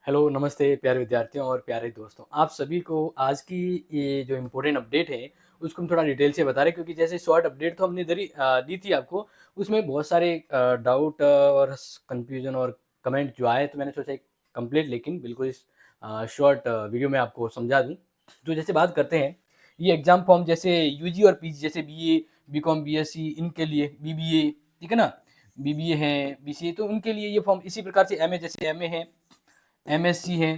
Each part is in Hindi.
हेलो, नमस्ते प्यारे विद्यार्थियों और प्यारे दोस्तों। आप सभी को आज की ये जो इम्पोर्टेंट अपडेट है, उसको हम थोड़ा डिटेल से बता रहे हैं क्योंकि जैसे शॉर्ट अपडेट तो हमने दी थी आपको, उसमें बहुत सारे डाउट और कन्फ्यूज़न और कमेंट जो आए, तो मैंने सोचा एक कंप्लीट लेकिन बिल्कुल इस शॉर्ट वीडियो में आपको समझा दूँ। तो जैसे बात करते हैं, ये एग्ज़ाम फॉर्म जैसे यूजी और पीजी जैसे बीए, बीकॉम, बीएससी इनके लिए बीबीए, ठीक है ना? बीबीए है, बीसीए तो उनके लिए ये फॉर्म इसी प्रकार से एमए जैसे एमए है, एमएससी है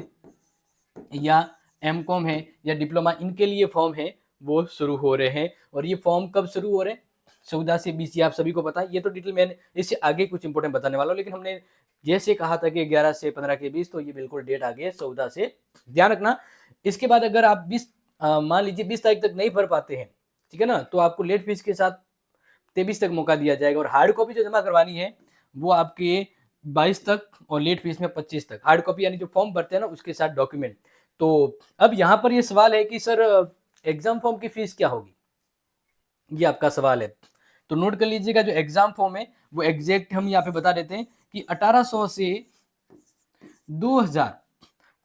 या एमकॉम है या डिप्लोमा इनके लिए फॉर्म है वो शुरू हो रहे हैं। और ये फॉर्म कब शुरू हो रहे हैं? 14 से 20 ये आप सभी को पता है। ये तो डिटेल मैंने इससे आगे कुछ इंपॉर्टेंट बताने वाला हूँ, लेकिन हमने जैसे कहा था कि 11 से 15 के बीच, तो ये बिल्कुल डेट आ गई है 14 से। ध्यान रखना, इसके बाद अगर आप 20 मान लीजिए 20 तारीख तक नहीं भर पाते हैं, ठीक है ना, तो आपको लेट फीस के साथ 23 तक मौका दिया जाएगा। और हार्ड कॉपी जो जमा करवानी है वो आपके 22 तक और लेट फीस में 25 तक। हार्ड कॉपी यानी जो फॉर्म भरते हैं ना उसके साथ डॉक्यूमेंट। तो अब यहाँ पर ये सवाल है कि सर एग्जाम फॉर्म की फीस क्या होगी? ये आपका सवाल है। तो नोट कर लीजिएगा, जो एग्जाम फॉर्म है वो एग्जैक्ट हम यहाँ पे बता देते हैं कि 1800 से 2000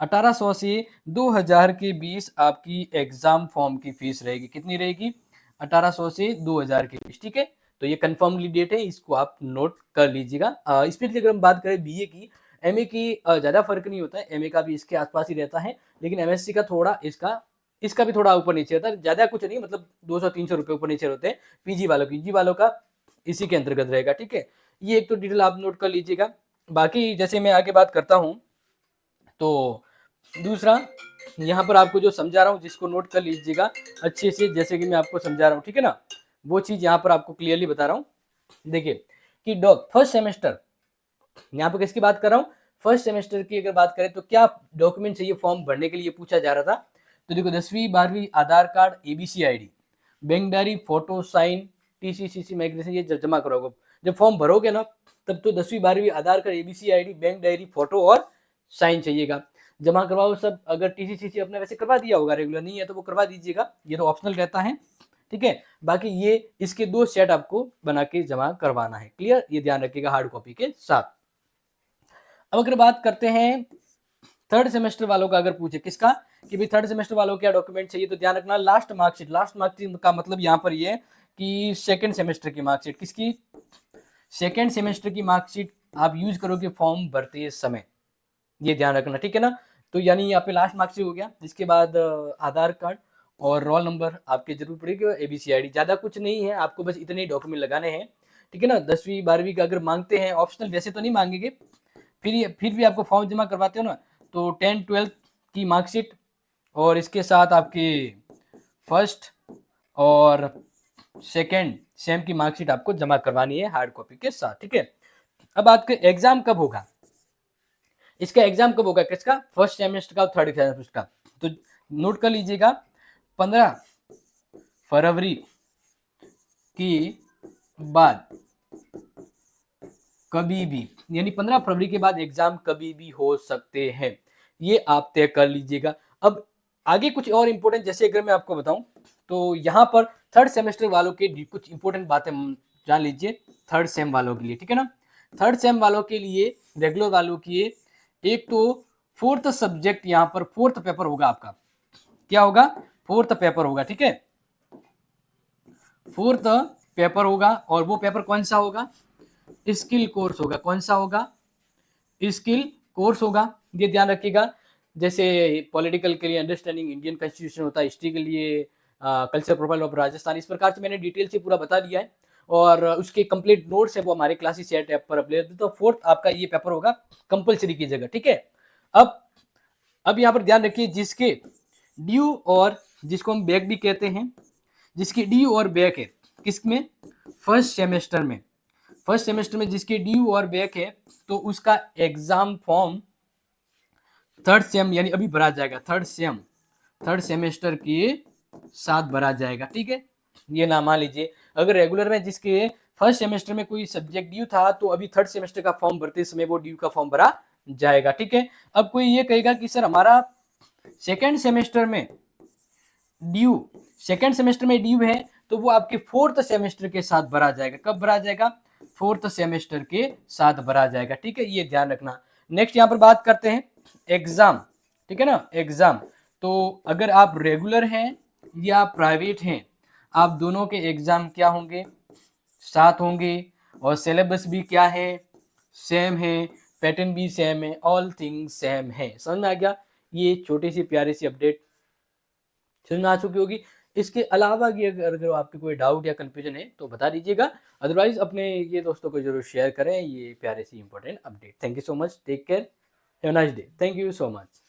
1800 से 2000 के बीच आपकी एग्जाम फॉर्म की फीस रहेगी। कितनी रहेगी? 1800 से 2000 के बीच, ठीक है। तो ये कंफर्मली डेट है, इसको आप नोट कर लीजिएगा। स्पेशली अगर हम बात करें बीए की, एमए की ज़्यादा फर्क नहीं होता है, एमए का भी इसके आसपास ही रहता है, लेकिन एमएससी का थोड़ा इसका भी थोड़ा ऊपर नीचे रहता है, ज़्यादा कुछ नहीं, मतलब 200-300 रुपये ऊपर नीचे होते हैं। पीजी वालों का इसी के अंतर्गत रहेगा, ठीक है। ये एक तो डिटेल आप नोट कर लीजिएगा। बाकी जैसे मैं आगे बात करता हूँ, तो दूसरा यहाँ पर आपको जो समझा रहा हूँ, जिसको नोट कर लीजिएगा अच्छे से, जैसे कि मैं आपको समझा रहा हूँ, ठीक है ना, वो चीज़ यहाँ पर आपको क्लियरली बता रहा हूँ। देखिए कि फर्स्ट सेमेस्टर, यहाँ पर किसकी बात कर रहा हूँ? फर्स्ट सेमेस्टर की अगर बात करें तो क्या डॉक्यूमेंट चाहिए फॉर्म भरने के लिए पूछा जा रहा था। तो देखो 10वीं 12वीं Aadhaar card, ABC ID, bank diary, photo, sign, TC CC migration, ये जमा करोगे जब फॉर्म भरोगे ना, तब तो 10वीं 12वीं Aadhaar card, ABC ID, bank diary, photo और साइन चाहिएगा। जमा करवाओ सब। अगर टीसीसीसी अपने वैसे करवा दिया होगा, रेगुलर नहीं है तो वो करवा दीजिएगा, ये तो ऑप्शनल रहता है, ठीक है। बाकी ये इसके 2 सेट आपको बना के जमा करवाना है। क्लियर? ये ध्यान रखिएगा हार्ड कॉपी के साथ। अब अगर बात करते हैं थर्ड सेमेस्टर वालों का, अगर पूछे किसका कि भाई थर्ड सेमेस्टर वालों को क्या डॉक्यूमेंट चाहिए, तो ध्यान रखना लास्ट मार्कशीट का मतलब यहाँ पर ये कि सेकंड सेमेस्टर की मार्कशीट। किसकी? सेकंड सेमेस्टर की मार्कशीट आप यूज करोगे फॉर्म भरते समय, ये ध्यान रखना, ठीक है ना। तो यानी यहाँ पे लास्ट मार्कशीट हो गया, जिसके बाद आधार कार्ड और रोल नंबर आपके जरूर पड़ेगी, और एबीसी आईडी। ज्यादा कुछ नहीं है, आपको बस इतने ही डॉक्यूमेंट लगाने हैं, ठीक है ना। 10वीं 12वीं का अगर मांगते हैं ऑप्शनल, वैसे तो नहीं मांगेंगे, फिर भी आपको फॉर्म जमा करवाते हो ना, तो 10-12 की मार्कशीट और इसके साथ आपके फर्स्ट और सेकेंड सेम की मार्कशीट आपको जमा करवानी है हार्ड कॉपी के साथ, ठीक है। अब आपका एग्जाम कब होगा? इसका एग्जाम कब होगा? किसका? फर्स्ट सेमेस्टर का और थर्ड सेमेस्टर का। तो नोट कर लीजिएगा 15 फरवरी के बाद कभी भी, यानी 15 फरवरी के बाद एग्जाम कभी भी हो सकते हैं, ये आप तय कर लीजिएगा। अब आगे कुछ और इंपॉर्टेंट, जैसे अगर मैं आपको बताऊं, तो यहाँ पर थर्ड सेमेस्टर वालों के कुछ इंपॉर्टेंट बातें जान लीजिए थर्ड सेम वालों के लिए, ठीक है ना। थर्ड सेम वालों के लिए, रेगुलर वालों के लिए, एक तो फोर्थ सब्जेक्ट, यहाँ पर फोर्थ पेपर होगा आपका। क्या होगा? फोर्थ पेपर होगा, ठीक है। फोर्थ पेपर होगा, और वो पेपर कौन सा होगा? स्किल कोर्स होगा। कौन सा होगा? स्किल कोर्स होगा, ये ध्यान रखिएगा। जैसे पॉलिटिकल के लिए अंडरस्टैंडिंग इंडियन कॉन्स्टिट्यूशन होता है, हिस्ट्री के लिए कल्चर प्रोफाइल ऑफ राजस्थान। इस प्रकार से मैंने डिटेल से पूरा बता दिया है, और उसके कंप्लीट नोट्स है वो हमारे क्लासेस चैट ऐप पर अवेलेबल है। तो फोर्थ आपका ये पेपर होगा कंपलसरी की जगह, ठीक है। अब यहाँ पर ध्यान रखिए, जिसके ड्यू और जिसको हम बैक भी कहते हैं, जिसकी ड्यू और बैक है किसमें? फर्स्ट सेमेस्टर में। फर्स्ट सेमेस्टर में जिसके ड्यू और बैक है, तो उसका एग्जाम फॉर्म थर्ड सेम यानी अभी भरा जाएगा। थर्ड सेमेस्टर के साथ भरा जाएगा, ठीक है। ये ना मान लीजिए अगर रेगुलर में जिसके फर्स्ट सेमेस्टर में कोई सब्जेक्ट ड्यू था, तो अभी थर्ड सेमेस्टर का फॉर्म भरते समय वो ड्यू का फॉर्म भरा जाएगा, ठीक है। अब कोई ये कहेगा कि सर हमारा सेकेंड सेमेस्टर में ड्यू है, तो वो आपके फोर्थ सेमेस्टर के साथ भरा जाएगा। कब भरा जाएगा? फोर्थ सेमेस्टर के साथ भरा जाएगा, ठीक है, ये ध्यान रखना। नेक्स्ट यहाँ पर बात करते हैं एग्जाम, ठीक है ना, एग्जाम। तो अगर आप रेगुलर हैं या प्राइवेट हैं, आप दोनों के एग्जाम क्या होंगे, साथ होंगे, और सिलेबस भी क्या है, सेम है, पैटर्न भी सेम है, ऑल थिंग्स सेम है। समझ में आ गया? ये छोटी सी प्यारी सी अपडेट समझ में आ चुकी होगी। इसके अलावा की अगर आपके कोई डाउट या कंफ्यूजन है तो बता दीजिएगा, अदरवाइज अपने ये दोस्तों को जरूर शेयर करें ये प्यारे सी important update. Thank you so much, take care, have a nice day, thank you so much.